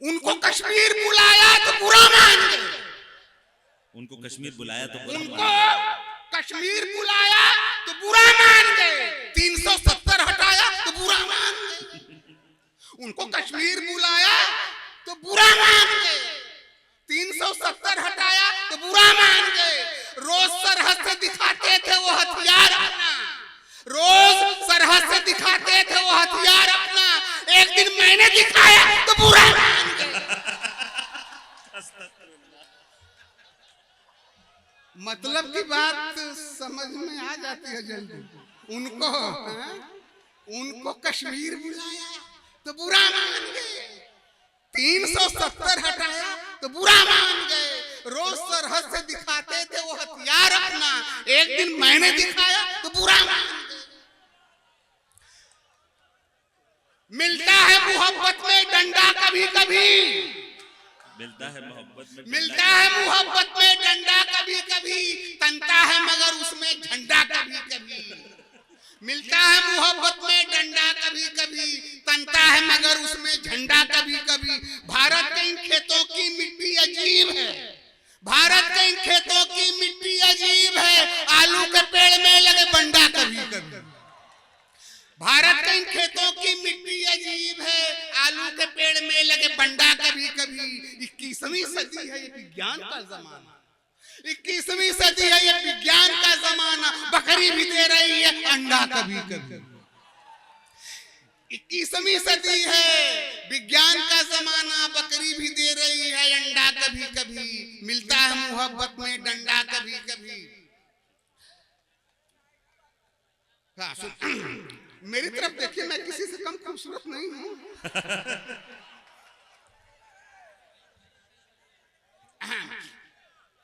उनको कश्मीर बुलाया तो बुरा मान गए। उनको कश्मीर बुलाया तो बुरा उनको कश्मीर बुलाया तो बुरा मान गए। 370 हटाया तो बुरा मान गए। उनको कश्मीर बुलाया तो बुरा मान गए। 370 हटाया तो बुरा मान गए। रोज सरहद से दिखाते थे वो हथियार अपना, रोज सरहद से दिखाते थे वो हथियार अपना। एक दिन मैंने दिखाया तो बुरा मान गए। मतलब की बात समझ में आ जाती है जल्दी। उनको कश्मीर बुलाया तो बुरा मान गए। 370 हटाया तो बुरा मान गए। रोज सरहद से दिखाते थे वो हथियार अपना। एक दिन मैंने दिखाया तो बुरा मान गए। मिलता है मोहब्बत में डंडा कभी कभी, मिलता है मोहब्बत में, मिलता है मोहब्बत में डंडा कभी कभी, तनता है मगर उसमें झंडा कभी कभी। मिलता है मोहब्बत में डंडा कभी कभी, तनता है मगर उसमें झंडा कभी कभी। भारत के इन खेतों की मिट्टी अजीब है, भारत के इन खेतों की मिट्टी अजीब है। आलू के पेड़ में लगे बंडा कभी कभी। भारत के इन खेतों की मिट्टी अजीब है, आलू के पेड़ में लगे बंडा कभी कभी। 21वीं सदी है ये विज्ञान का जमाना, 21वीं सदी है ये विज्ञान का जमाना। बकरी भी दे रही है अंडा कभी कभी। 21वीं सदी है विज्ञान का जमाना, बकरी भी दे रही है अंडा कभी कभी। मिलता है मोहब्बत में डंडा कभी कभी। मेरी तरफ देखिए, मैं किसी से कम खूबसूरत नहीं हूं।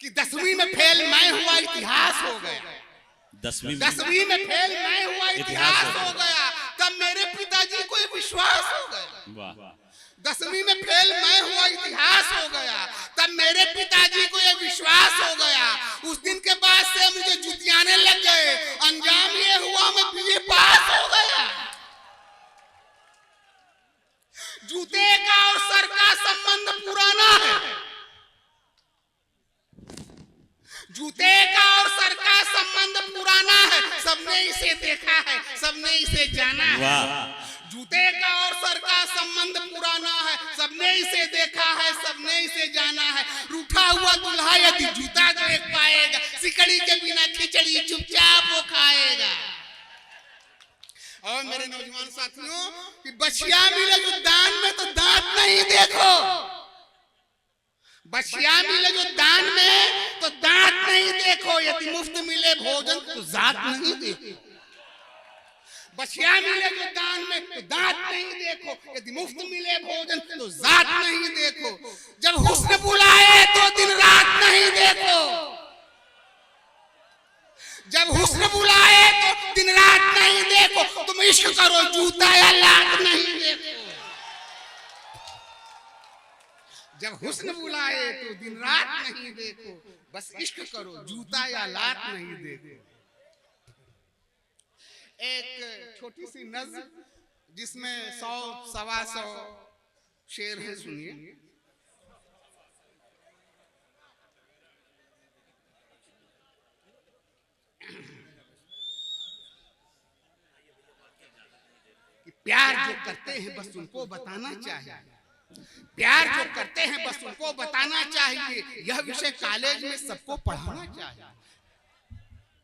कि 10वीं में फेल मैं हुआ इतिहास हो गया। 10वीं में फेल मैं हुआ इतिहास हो गया। तब मेरे पिताजी को ये विश्वास हो गया। 10वीं में फेल मैं हुआ इतिहास हो गया। तब मेरे पिताजी को ये विश्वास हो गया। उस दिन के बाद से मुझे जुतियाने लग गए। अंजाम ये हुआ मैं बीए पास हो गया। जूते का और सर का संबंध पुराना है, जूते का और सर का संबंध पुराना है। सबने इसे देखा है, सबने इसे जाना है। जूते का और सर का संबंध पुराना है, सबने इसे देखा है, सबने इसे जाना है। रूठा हुआ दूल्हा यदि जूता देख पाएगा, सिकड़ी के बिना खिचड़ी चुपचाप वो खाएगा। और मेरे नौजवान साथियों, कि बछिया मिले जो दान में तो दांत नहीं देखो, बछिया मिले जो दान में तो दांत नहीं देखो। यदि मुफ्त मिले भोजन तो जात नहीं देखो। बछिया मिले जो दान में तो दांत नहीं देखो, यदि मुफ्त मिले भोजन तो जात नहीं देखो। जब हुस्न बुलाए तो दिन रात नहीं देखो, जब हुस्न बुलाए तो दिन रात नहीं देखो। तुम इश्क करो जूता या लात नहीं देखो। जब हुस्न बुलाए तो दिन रात नहीं देखो, बस इश्क करो जूता या लात नहीं देखो। एक छोटी सी नज़्म जिसमें 100-125 शेर है, सुनिए। प्यार जो करते हैं बस उनको बताना चाहिए, प्यार जो करते हैं बस उनको बताना चाहिए। यह विषय कॉलेज में सबको पढ़ाना चाहिए।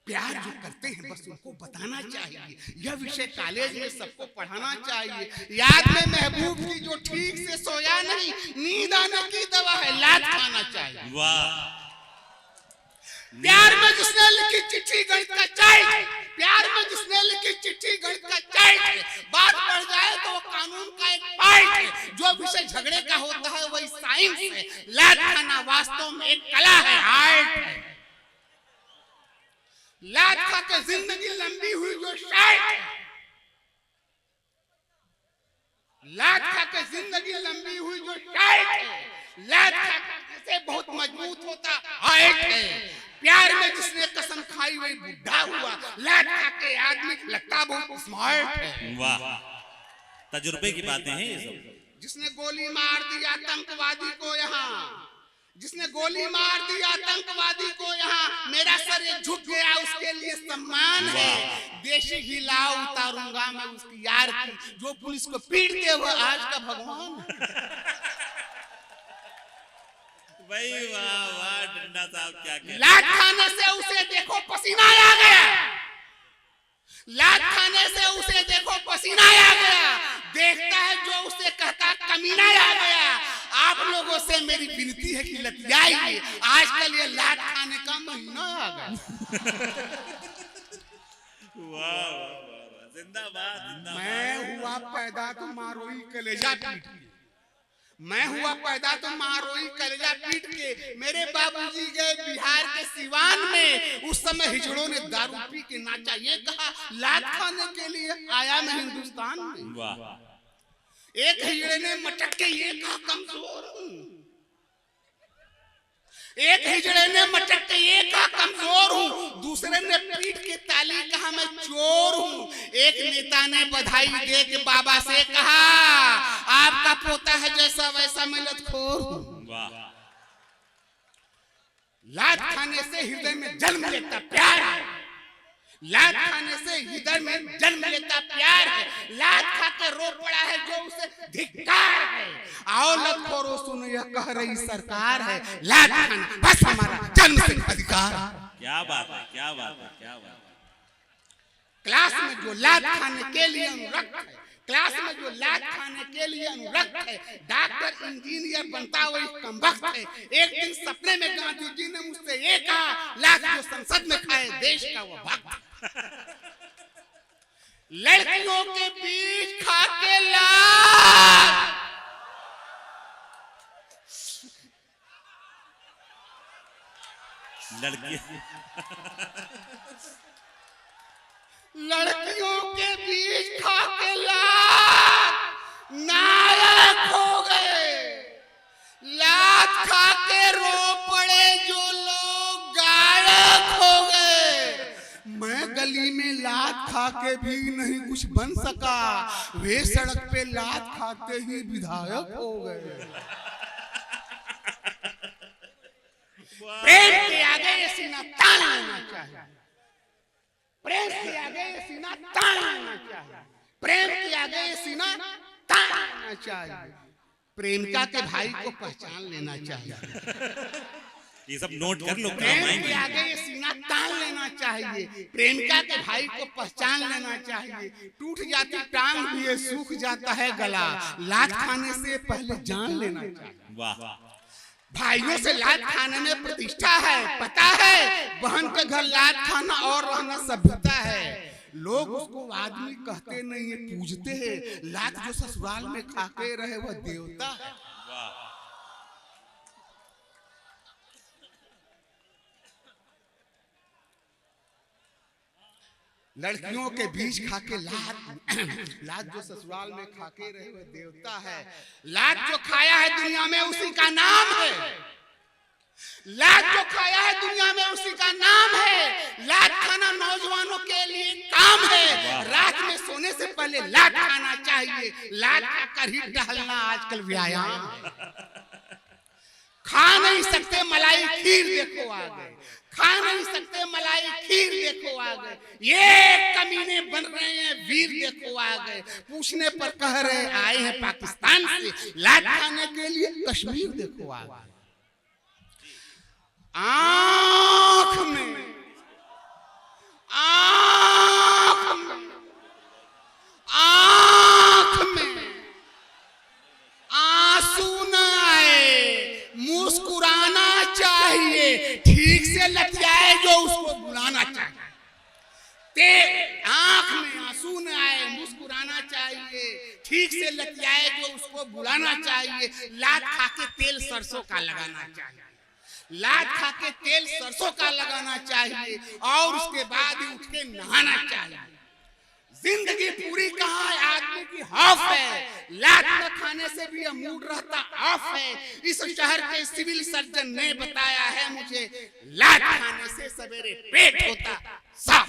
प्यार जो करते हैं बस उनको बताना चाहिए, यह विषय कॉलेज में सबको पढ़ाना चाहिए। याद में महबूब की जो ठीक से सोया नहीं, नींद आने की दवा है लात खाना चाहिए। प्यार में जिसने लिखी चिट्ठी गणित का चाय, प्यार में जिसने लिखी चिट्ठी गणित का चाय, बात बढ़ जाए तो वो कानून का एक पार्ट है। जो विषय झगड़े का होता है वही साइंस है। लात खाना वास्तव में एक कला है, आर्ट है। लात खा के जिंदगी लंबी हुई जो शायद है, लात खा के जिंदगी लंबी हुई जो शायद है, लात खा से बहुत मजबूत होता है। प्यार में जिसने कसम खाई वही बुढ़ा हुआ। लात खा के आदमी लगता बहुत स्मार्ट है। वाह, तजुर्बे की बातें हैं ये सब। जिसने गोली मार दी आतंकवादी को यहाँ, जिसने गोली मार दी आतंकवादी को यहाँ, मेरा सर ये झुक गया उसके लिए सम्मान है। देशी हिला उतारूंगा मैं उसकी यार की, जो पुलिस को पीट दे वो आज का भगवान। भाई वाह वाह डंडा साहब क्या कह रहे हैं। लात खाने से उसे देखो पसीना आ गया, लात खाने से उसे देखो पसीना आ गया, देखता है जो उसे कहता कमीना आ गया। आप लोगों से मेरी विनती है कि लतियाइए, आजकल ये लात खाने का महीना आ गया। वाह वाह जिंदाबाद जिंदाबाद। मैं हुआ पैदा तो मारोई कलेजा पीट के, मैं हुआ पैदा तो मारोई कलेजा पीट के। मेरे बाबूजी गए बिहार के सिवान में, उस समय हिजड़ों ने दारू पी के नाचा, ये कहा लात खाने के लिए आया मैं हिंदुस्तान में। वाह। एक हिजड़े ने मटक के ये कहा कमजोर हूँ, एक हिजड़े ने मटक के ये कहा कमजोर हूँ, दूसरे ने पीट के ताली कहा मैं चोर हूँ। एक नेता ने बधाई दे के बाबा से कहा आपका पोता है जैसा वैसा मैं लतखोर हूँ। लात खाने से हृदय में जन्म लेता प्यार है, लात खाने से हृदय में जन्म लेता प्यार है। लात खा के रो पड़ा है जो उसे धिक्कार है। आओ लतखोरो सुनो यह कह रही सरकार है, लात खाना बस हमारा जन्म से अधिकार। क्या बात है, क्या बात है, क्या बात है। क्लास में जो लात खाने के लिए अनुरक्त है, क्लास में जो लात खाने के लिए अनुरक्त है, डॉक्टर इंजीनियर बनता वही कमबख्त है। एक दिन सपने में गांधी जी ने मुझसे ये कहा लात जो संसद में खाए देश का वो भक्त। लड़कियों के बीच खा के लात, लड़कियों के बीच खा के लात नायक हो गए। लात खा के रो पड़े जो लोग गायक हो गए। मैं गली में लात खा के भी नहीं कुछ बन सका, वे सड़क पे लात खाते ही विधायक हो गए। प्रेम के आगे ये सीना तान लेना चाहिए, प्रेम के आगे ये सीना तान लेना चाहिए, प्रेम के आगे ये सीना तान लेना चाहिए। प्रेमिका के भाई को पहचान लेना चाहिए, ये सब नोट कर लो। प्रेम के आगे ये सीना तान लेना चाहिए, प्रेमिका के भाई को पहचान लेना चाहिए। टूट जाती टांग भी ये सूख जाता है गला, लात खाने से पहले जान लेना चाहिए। वाह। भाइयों से लात खाने में प्रतिष्ठा है, पता है बहन के घर लात खाना और रहना सभ्यता है। लोग उसको आदमी कहते नहीं है, पूजते हैं। लात जो ससुराल में खाते रहे वह देवता है। लड़कियों के बीच खाके लात, लात जो ससुराल में खाके रहे वह देवता है। लात जो खाया है दुनिया में उसी का नाम है, लात जो खाया है दुनिया में उसी का नाम है। लात खाना नौजवानों के लिए काम है, रात में सोने से पहले लात खाना चाहिए। लात खाकर ही टहलना आजकल व्यायाम है। खा नहीं सकते मलाई खीर देखो आ गए, खा नहीं सकते मलाई खीर देखो आ गए। ये कमीने बन रहे हैं वीर देखो आ गए। पूछने पर कह रहे आए हैं पाकिस्तान से, लात खाने के लिए कश्मीर देखो आ गए। आंख में, आंख में, आंख में आंसू न आए, मुस्कुराना चाहिए। ठीक से लतियाए जो उसको बुलाना चाहिए। आंख में आंसू न आए, मुस्कुराना चाहिए। ठीक से लतियाए जो उसको बुलाना चाहिए। लात खा के तेल सरसों का लगाना चाहिए, लात खा के तेल सरसों का लगाना चाहिए और उसके बाद ही उठ के नहाना चाहिए। जिंदगी पूरी कहाँ है आदमी की हाफ है, लात न खाने से भी यह मूड रहता ऑफ है। इस शहर के सिविल सर्जन ने बताया है मुझे, लात खाने से सवेरे पेट होता साफ।